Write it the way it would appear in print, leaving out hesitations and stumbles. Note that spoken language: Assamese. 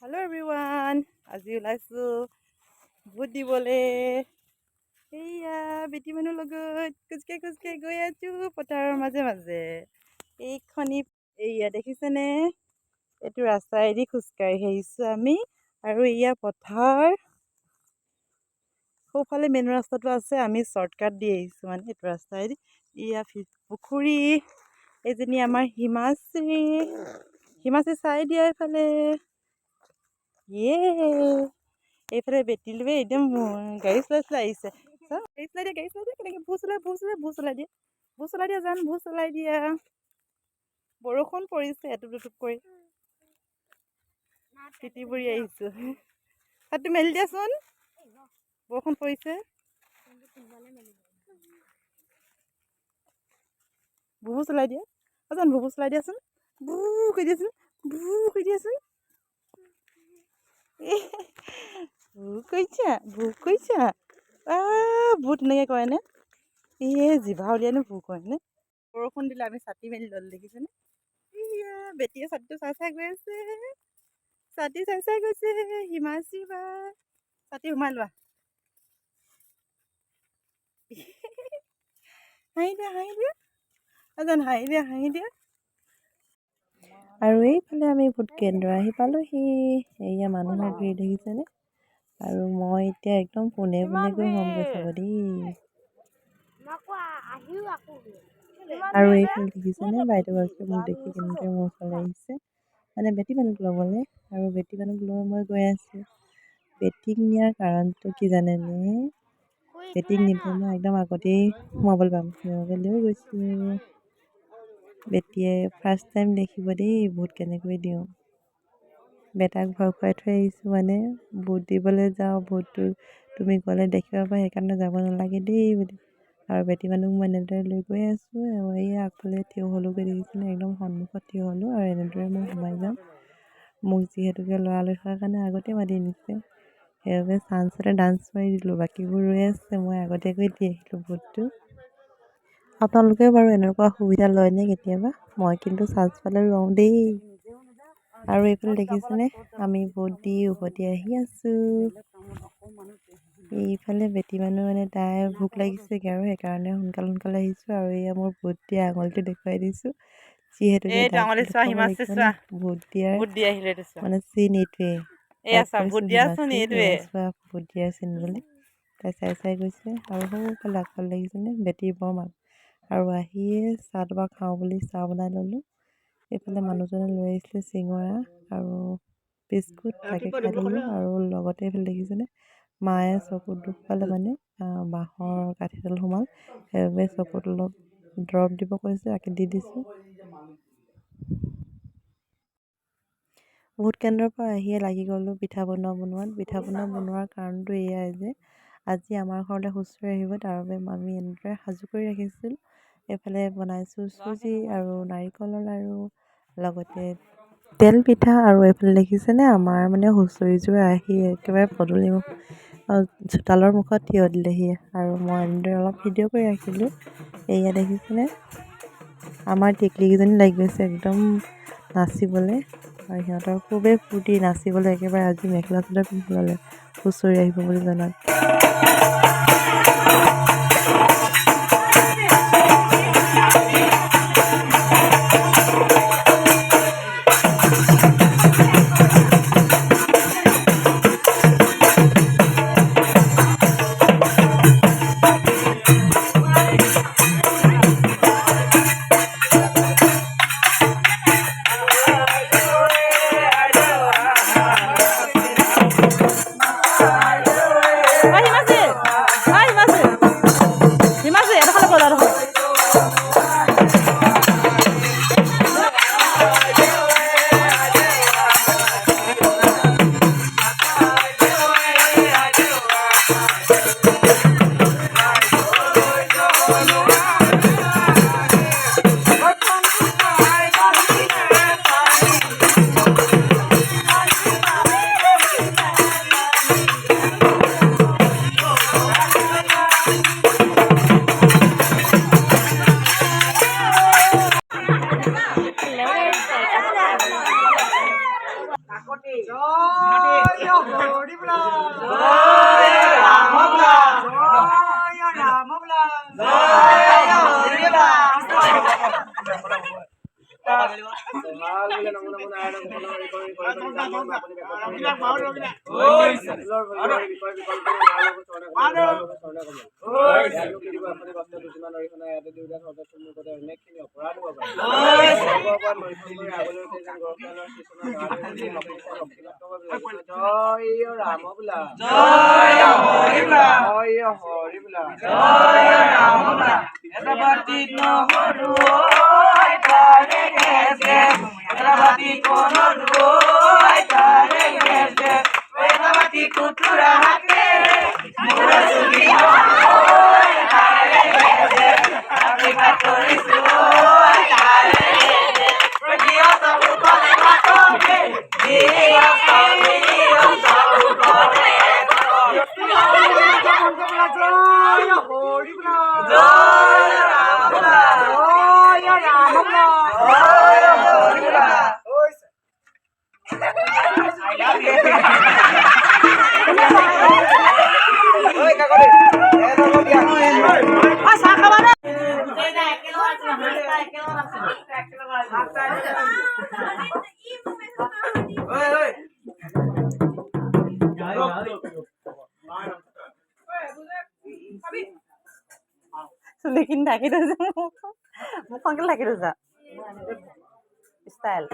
Hello everyone. আজি ওলাইছোঁ ভোট দিবলৈ। এইয়া বেটি মানুহ লগত খোজকাঢ়ি গৈ আছোঁ পথাৰৰ মাজে মাজে। এইখনি এইয়া দেখিছেনে? এইটো ৰাস্তাইদি খোজকাঢ়ি আহিছোঁ আমি। আৰু এয়া পথাৰ। সোঁফালে মেইন ৰাস্তাটো আছে, আমি শ্বৰ্টকাট দি আহিছোঁ মানে এইটো ৰাস্তাইদি। এয়া পুখুৰী। এইজনী আমাৰ হিমাশ্ৰী চাই দিয়া এইফালে। এইফালে বেটিলোৱে একদম গাড়ী চলাই আহিছে। গাড়ী চলাই দিয়া কেনেকৈ ভোজ চলাই দিয়া জান ভোজ চলাই দিয়া। বৰষুণ পৰিছে এটুপ দুটুপ কৰি। তিতি বুৰি আহিছোঁ। হাতটো মেলি দিয়াচোন, বৰষুণ পৰিছে। ভুবু চলাই দিয়া জান, ভুবু চলাই দিয়াচোন। ভু কৰি দিয়াচোন, ভু কৰি দিয়াচোন। ভোক কৰিছা ভূত তেনেকৈ কৰেনে? জিভা উলিয়াইনো ভোক কৰেনে? বৰষুণ দিলে আমি ছাতি মেলি ল'লোঁ দেখিছেনে? বেটিয়ে ছাতিটো চাই গৈ আছে। ছাতি চাই গৈছে। হিমাশ্ৰী বা ছাতি সোমাই লোৱা। হাঁহি দিয়া। আৰু এইফালে আমি ভোট কেন্দ্ৰ আহি পালোহি। এয়া মানুহৰ ভিৰ দেখিছেনে? আৰু মই এতিয়া একদম পোনে গৈ হ'মগৈ চাব দেই। আৰু এইফালে দেখিছেনে বাইদেউগৰাকী মোক দেখি কেনেকৈ মোৰ ওচৰলৈ আহিছে, মানে বেটী মানুহক ল'বলৈ। আৰু বেটী মানুহক লৈ মই গৈ আছোঁ। বেটীক নিয়াৰ কাৰণটো কি জানেনে? বেটীক নিলে মই একদম আগতেই সোমাবলৈ পাম, সেইবাবে লৈ গৈছোঁ। বেটীয়ে ফাৰ্ষ্ট টাইম দেখিব দেই ভোট কেনেকৈ দিওঁ। বেটাক ভয় খুৱাই থৈ আহিছোঁ, মানে ভোট দিবলৈ যাওঁ, ভোটটো তুমি গ'লে দেখিব পাবা, সেইকাৰণে যাব নালাগে দেই বুলি। আৰু বেটী মানুহক মই এনেদৰে লৈ গৈ আছোঁ। আৰু এই আগফালে থিয় হ'লোগৈ দেখিছেনে? একদম সন্মুখত থিয় হ'লোঁ আৰু এনেদৰে মই সোমাই যাম। মোক যিহেতুকে লৰালৰি হোৱাৰ কাৰণে আগতে মাতি নিছে, সেইবাবে চাঞ্চতে ডান্স মাৰি দিলোঁ। বাকীবোৰ ৰৈ আছে, মই আগতীয়াকৈ দি আহিলোঁ ভোটটো। আপোনালোকেও বাৰু এনেকুৱা সুবিধা লয়নে কেতিয়াবা? মই কিন্তু চাঞ্চ পালে লওঁ দেই। আৰু এইফালে দেখিছেনে? আমি ভোট দি উভতি আহি আছোঁ। এইফালে বেটী মানুহ মানে তাই ভোক লাগিছেগৈ আৰু সেইকাৰণে সোনকালে আহিছোঁ। আৰু এয়া মোৰ ভোট দিয়া আঙুলিটো দেখুৱাই দিছোঁ, যিহেতুকে ভোট দিয়াৰ মানে চিন এইটোৱে। ভোট দিয়াচোন ভোট দিয়াৰ চিন বুলি। তাই চাই গৈছে। আৰু সৌফালে আগফালে দেখিছেনে? বেটীৰ বৰ মাক। আৰু আহিয়ে চাহ তাহ খাওঁ বুলি চাহ বনাই ল'লোঁ। এইফালে মানুহজনে লৈ আহিছিলে চিঙৰা আৰু বিস্কুট, তাকে খাই ল'লোঁ। আৰু লগতে এইফালে দেখিছেনে? মায়ে চকুত দুখ পালে, মানে বাঁহৰ কাঠিডাল সোমাল, সেইবাবে চকুত অলপ দৰৱ দিব কৈছে, তাকে দি দিছোঁ। ভোট কেন্দ্ৰৰ পৰা আহিয়ে লাগি গ'লোঁ পিঠা বনোৱাত। পিঠা বনোৱাৰ কাৰণটো এয়াই যে আজি আমাৰ ঘৰলৈ হুঁচৰি আহিব, তাৰ বাবে আমি এনেদৰে সাজু কৰি ৰাখিছিলোঁ। এইফালে বনাইছোঁ চুজি আৰু নাৰিকলৰ লাড়ু, লগতে তেল পিঠা। আৰু এইফালে দেখিছেনে? আমাৰ মানে হুঁচৰিযোৰ আহি একেবাৰে পদূলি চোতালৰ মুখত থিয় দিলেহি। আৰু মই এনেদৰে অলপ ভিডিঅ' কৰি ৰাখিলোঁ। এয়া দেখিছেনে? আমাৰ টিকলিকেইজনী লাগি গৈছে একদম নাচিবলৈ। আৰু সিহঁতৰ খুবেই ফূৰ্তি নাচিবলৈ, একেবাৰে আজি মেখেলা চাদৰ পিন্ধি ল'লে হুঁচৰি আহিব বুলি জনাত। চুলিখিনি ঢাকি থৈছে মুখখন ঢাকি থৈছা ষ্টাইল